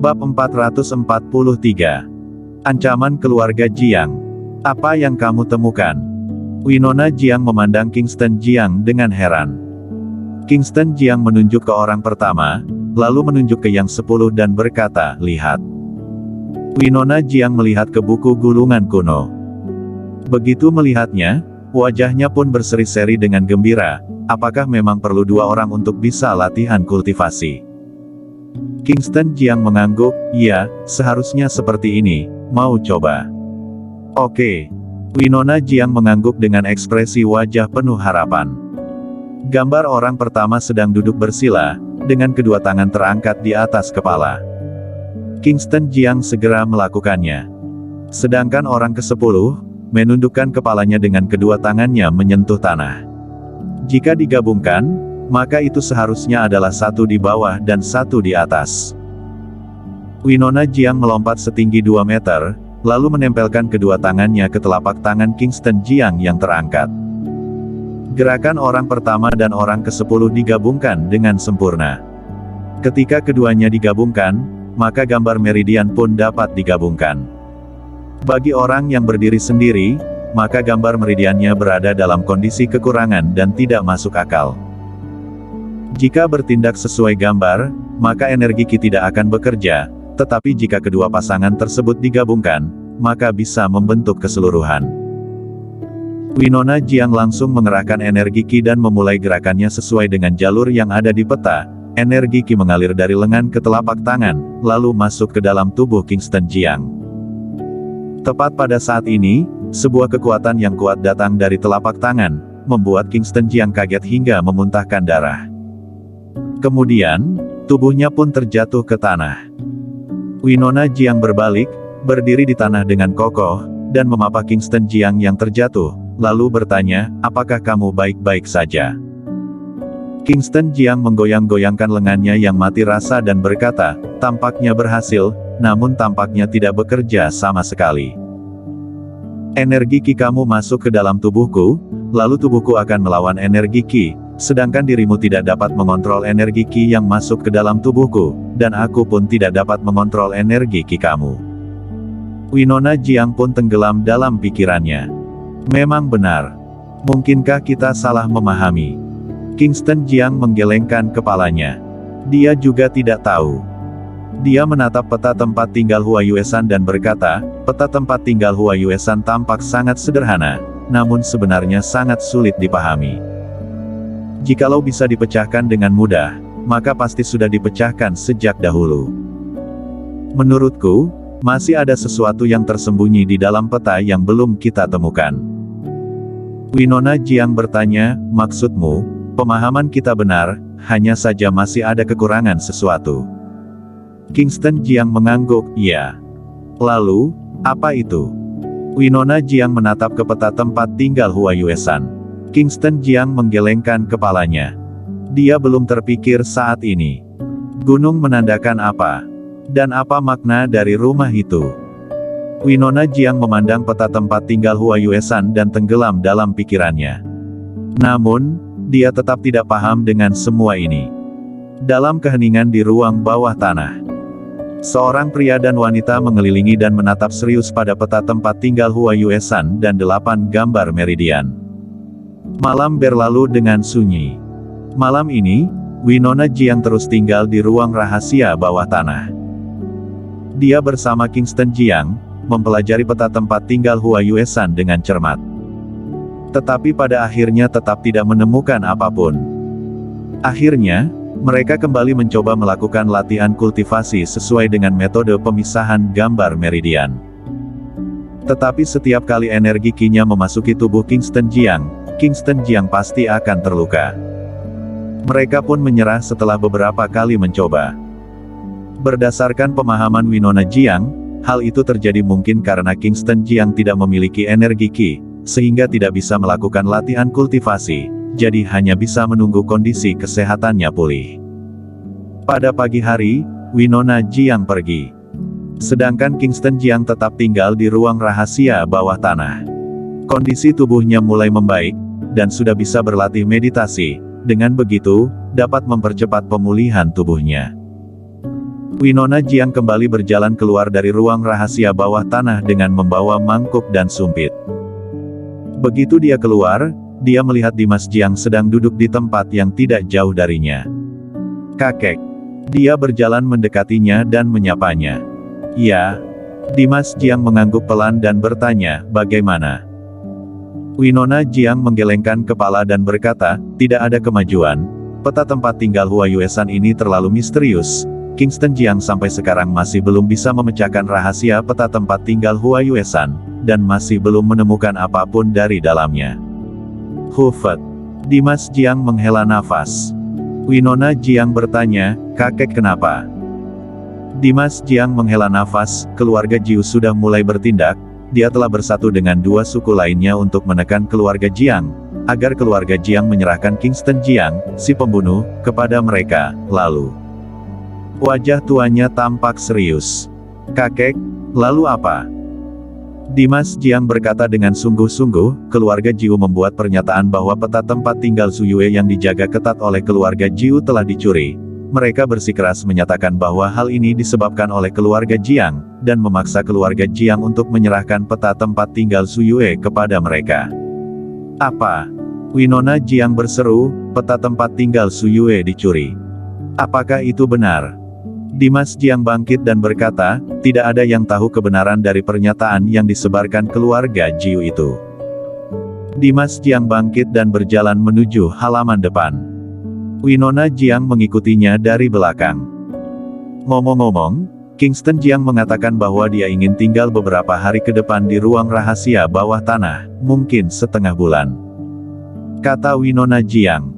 Bab 443. Ancaman keluarga Jiang. Apa yang kamu temukan? Winona Jiang memandang Kingston Jiang dengan heran. Kingston Jiang menunjuk ke orang pertama, lalu menunjuk ke yang 10 dan berkata, "Lihat." Winona Jiang melihat ke buku gulungan kuno. Begitu melihatnya, wajahnya pun berseri-seri dengan gembira. Apakah memang perlu 2 orang untuk bisa latihan kultivasi? Kingston Jiang mengangguk, "Iya, seharusnya seperti ini, mau coba?" "Oke." Winona Jiang mengangguk dengan ekspresi wajah penuh harapan. Gambar orang pertama sedang duduk bersila, dengan kedua tangan terangkat di atas kepala. Kingston Jiang segera melakukannya. Sedangkan orang ke-10, menundukkan kepalanya dengan kedua tangannya menyentuh tanah. Jika digabungkan, maka itu seharusnya adalah 1 di bawah dan 1 di atas. Winona Jiang melompat setinggi 2 meter, lalu menempelkan kedua tangannya ke telapak tangan Kingston Jiang yang terangkat. Gerakan orang pertama dan orang ke-10 digabungkan dengan sempurna. Ketika keduanya digabungkan, maka gambar meridian pun dapat digabungkan. Bagi orang yang berdiri sendiri, maka gambar meridiannya berada dalam kondisi kekurangan dan tidak masuk akal. Jika bertindak sesuai gambar, maka energi Ki tidak akan bekerja, tetapi jika kedua pasangan tersebut digabungkan, maka bisa membentuk keseluruhan. Winona Jiang langsung mengerahkan energi Ki dan memulai gerakannya sesuai dengan jalur yang ada di peta. Energi Ki mengalir dari lengan ke telapak tangan, lalu masuk ke dalam tubuh Kingston Jiang. Tepat pada saat ini, sebuah kekuatan yang kuat datang dari telapak tangan, membuat Kingston Jiang kaget hingga memuntahkan darah. Kemudian, tubuhnya pun terjatuh ke tanah. Winona Jiang berbalik, berdiri di tanah dengan kokoh, dan memapa Kingston Jiang yang terjatuh, lalu bertanya, "Apakah kamu baik-baik saja?" Kingston Jiang menggoyang-goyangkan lengannya yang mati rasa dan berkata, "Tampaknya berhasil, namun tampaknya tidak bekerja sama sekali. Energi Ki kamu masuk ke dalam tubuhku, lalu tubuhku akan melawan energi Ki, sedangkan dirimu tidak dapat mengontrol energi Ki yang masuk ke dalam tubuhku, dan aku pun tidak dapat mengontrol energi Ki kamu." Winona Jiang pun tenggelam dalam pikirannya. Memang benar. Mungkinkah kita salah memahami? Kingston Jiang menggelengkan kepalanya. Dia juga tidak tahu. Dia menatap peta tempat tinggal Hua Yuesan dan berkata, "Peta tempat tinggal Hua Yuesan tampak sangat sederhana, namun sebenarnya sangat sulit dipahami. Jikalau bisa dipecahkan dengan mudah, maka pasti sudah dipecahkan sejak dahulu. Menurutku, masih ada sesuatu yang tersembunyi di dalam peta yang belum kita temukan." Winona Jiang bertanya, "Maksudmu, pemahaman kita benar, hanya saja masih ada kekurangan sesuatu?" Kingston Jiang mengangguk, "Iya." "Lalu, apa itu?" Winona Jiang menatap ke peta tempat tinggal Hua Yuesan. Kingston Jiang menggelengkan kepalanya. Dia belum terpikir saat ini. Gunung menandakan apa? Dan apa makna dari rumah itu? Winona Jiang memandang peta tempat tinggal Hua Yuesan dan tenggelam dalam pikirannya. Namun, dia tetap tidak paham dengan semua ini. Dalam keheningan di ruang bawah tanah, seorang pria dan wanita mengelilingi dan menatap serius pada peta tempat tinggal Hua Yuesan dan 8 gambar meridian. Malam berlalu dengan sunyi. Malam ini, Winona Jiang terus tinggal di ruang rahasia bawah tanah. Dia bersama Kingston Jiang, mempelajari peta tempat tinggal Hua Yuesan dengan cermat. Tetapi pada akhirnya tetap tidak menemukan apapun. Akhirnya, mereka kembali mencoba melakukan latihan kultivasi sesuai dengan metode pemisahan gambar meridian. Tetapi setiap kali energi Ki-nya memasuki tubuh Kingston Jiang pasti akan terluka. Mereka pun menyerah setelah beberapa kali mencoba. Berdasarkan pemahaman Winona Jiang, hal itu terjadi mungkin karena Kingston Jiang tidak memiliki energi Ki, sehingga tidak bisa melakukan latihan kultivasi, jadi hanya bisa menunggu kondisi kesehatannya pulih. Pada pagi hari, Winona Jiang pergi. Sedangkan Kingston Jiang tetap tinggal di ruang rahasia bawah tanah. Kondisi tubuhnya mulai membaik, dan sudah bisa berlatih meditasi, dengan begitu, dapat mempercepat pemulihan tubuhnya. Winona Jiang kembali berjalan keluar dari ruang rahasia bawah tanah dengan membawa mangkuk dan sumpit. Begitu dia keluar, dia melihat Dimas Jiang sedang duduk di tempat yang tidak jauh darinya. "Kakek." Dia berjalan mendekatinya dan menyapanya. "Ya." Dimas Jiang mengangguk pelan dan bertanya, "Bagaimana?" Winona Jiang menggelengkan kepala dan berkata, "Tidak ada kemajuan. Peta tempat tinggal Hua Yuesan ini terlalu misterius. Kingston Jiang sampai sekarang masih belum bisa memecahkan rahasia peta tempat tinggal Hua Yuesan, dan masih belum menemukan apapun dari dalamnya." "Hufet." Dimas Jiang menghela nafas. Winona Jiang bertanya, "Kakek kenapa?" Dimas Jiang menghela nafas, keluarga Jiu sudah mulai bertindak, dia telah bersatu dengan dua suku lainnya untuk menekan keluarga Jiang, agar keluarga Jiang menyerahkan Kingston Jiang, si pembunuh, kepada mereka, lalu. Wajah tuanya tampak serius. "Kakek, lalu apa?" Dimas Jiang berkata dengan sungguh-sungguh, keluarga Jiu membuat pernyataan bahwa peta tempat tinggal Su Yue yang dijaga ketat oleh keluarga Jiu telah dicuri. Mereka bersikeras menyatakan bahwa hal ini disebabkan oleh keluarga Jiang, dan memaksa keluarga Jiang untuk menyerahkan peta tempat tinggal Su Yue kepada mereka. "Apa?" Winona Jiang berseru, "Peta tempat tinggal Su Yue dicuri. Apakah itu benar?" Dimas Jiang bangkit dan berkata, "Tidak ada yang tahu kebenaran dari pernyataan yang disebarkan keluarga Jiu itu." Dimas Jiang bangkit dan berjalan menuju halaman depan. Winona Jiang mengikutinya dari belakang. Ngomong-ngomong, Kingston Jiang mengatakan bahwa dia ingin tinggal beberapa hari ke depan di ruang rahasia bawah tanah, mungkin setengah bulan. Kata Winona Jiang.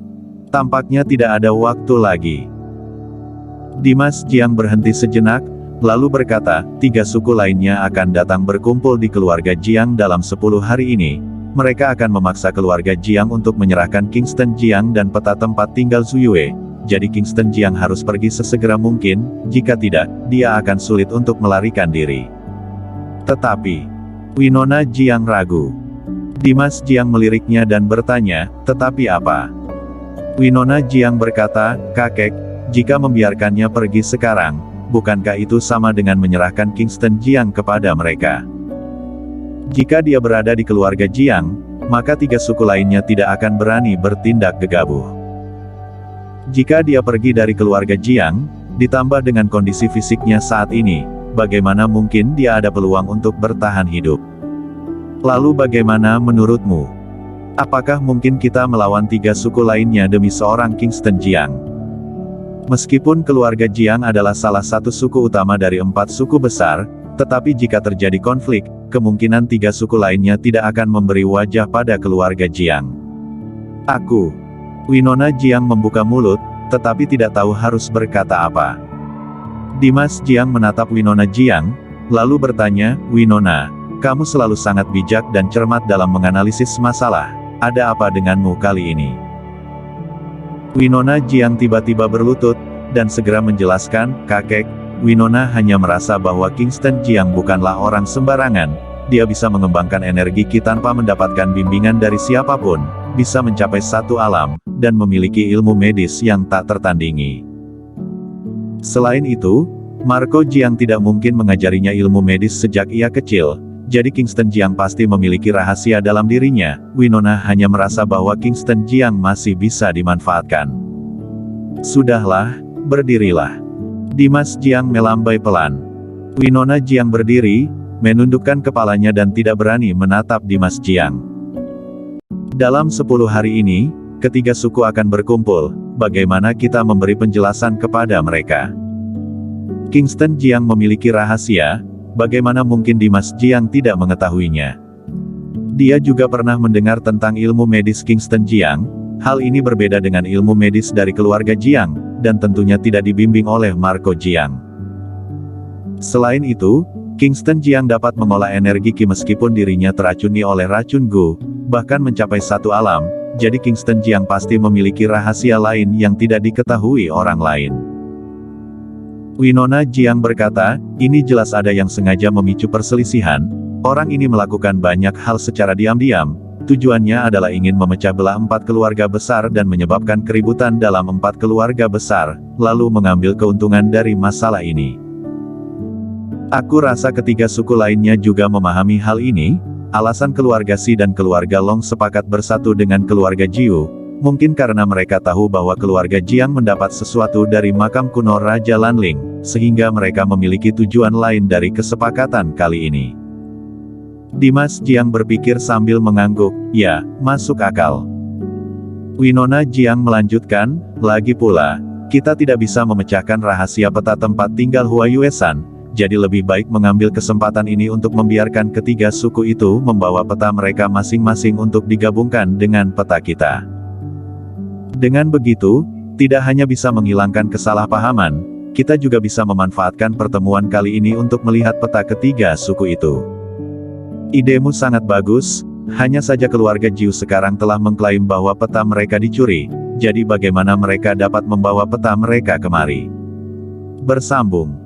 Tampaknya tidak ada waktu lagi. Dimas Jiang berhenti sejenak, lalu berkata, 3 suku lainnya akan datang berkumpul di keluarga Jiang dalam 10 hari ini. Mereka akan memaksa keluarga Jiang untuk menyerahkan Kingston Jiang dan peta tempat tinggal Su Yue. Jadi Kingston Jiang harus pergi sesegera mungkin, jika tidak, dia akan sulit untuk melarikan diri. Tetapi, Winona Jiang ragu. Dimas Jiang meliriknya dan bertanya, "Tetapi apa?" Winona Jiang berkata, "Kakek, jika membiarkannya pergi sekarang, bukankah itu sama dengan menyerahkan Kingston Jiang kepada mereka? Jika dia berada di keluarga Jiang, maka 3 suku lainnya tidak akan berani bertindak gegabah. Jika dia pergi dari keluarga Jiang, ditambah dengan kondisi fisiknya saat ini, bagaimana mungkin dia ada peluang untuk bertahan hidup? Lalu bagaimana menurutmu? Apakah mungkin kita melawan 3 suku lainnya demi seorang Kingston Jiang? Meskipun keluarga Jiang adalah salah satu suku utama dari 4 suku besar, tetapi jika terjadi konflik, kemungkinan 3 suku lainnya tidak akan memberi wajah pada keluarga Jiang. Aku." Winona Jiang membuka mulut, tetapi tidak tahu harus berkata apa. Dimas Jiang menatap Winona Jiang, lalu bertanya, "Winona, kamu selalu sangat bijak dan cermat dalam menganalisis masalah. Ada apa denganmu kali ini?" Winona Jiang tiba-tiba berlutut, dan segera menjelaskan, "Kakek, Winona hanya merasa bahwa Kingston Jiang bukanlah orang sembarangan. Dia bisa mengembangkan energi Qi tanpa mendapatkan bimbingan dari siapapun, bisa mencapai satu alam, dan memiliki ilmu medis yang tak tertandingi. Selain itu, Marco Jiang tidak mungkin mengajarinya ilmu medis sejak ia kecil, jadi Kingston Jiang pasti memiliki rahasia dalam dirinya." Winona hanya merasa bahwa Kingston Jiang masih bisa dimanfaatkan. "Sudahlah, berdirilah." Dimas Jiang melambai pelan. Winona Jiang berdiri, menundukkan kepalanya dan tidak berani menatap Dimas Jiang. "Dalam 10 hari ini, ketiga suku akan berkumpul, bagaimana kita memberi penjelasan kepada mereka? Kingston Jiang memiliki rahasia, bagaimana mungkin Dimas Jiang tidak mengetahuinya? Dia juga pernah mendengar tentang ilmu medis Kingston Jiang, hal ini berbeda dengan ilmu medis dari keluarga Jiang, dan tentunya tidak dibimbing oleh Marco Jiang. Selain itu, Kingston Jiang dapat mengolah energi Qi meskipun dirinya teracuni oleh racun Gu, bahkan mencapai satu alam, jadi Kingston Jiang pasti memiliki rahasia lain yang tidak diketahui orang lain." Winona Jiang berkata, "Ini jelas ada yang sengaja memicu perselisihan. Orang ini melakukan banyak hal secara diam-diam, Tujuannya adalah ingin memecah belah 4 keluarga besar dan menyebabkan keributan dalam 4 keluarga besar, lalu mengambil keuntungan dari masalah ini. Aku rasa ketiga suku lainnya juga memahami hal ini. Alasan keluarga Si dan keluarga Long sepakat bersatu dengan keluarga Jiu, mungkin karena mereka tahu bahwa keluarga Jiang mendapat sesuatu dari makam kuno Raja Lanling, sehingga mereka memiliki tujuan lain dari kesepakatan kali ini. Dimas Jiang berpikir sambil mengangguk, ya, masuk akal. Winona Jiang melanjutkan, lagi pula, kita tidak bisa memecahkan rahasia peta tempat tinggal Hua Yuesan, jadi lebih baik mengambil kesempatan ini untuk membiarkan ketiga suku itu membawa peta mereka masing-masing untuk digabungkan dengan peta kita. Dengan begitu, tidak hanya bisa menghilangkan kesalahpahaman, kita juga bisa memanfaatkan pertemuan kali ini untuk melihat peta ketiga suku itu. Idemu sangat bagus, hanya saja keluarga Jiu sekarang telah mengklaim bahwa peta mereka dicuri, jadi bagaimana mereka dapat membawa peta mereka kemari? Bersambung.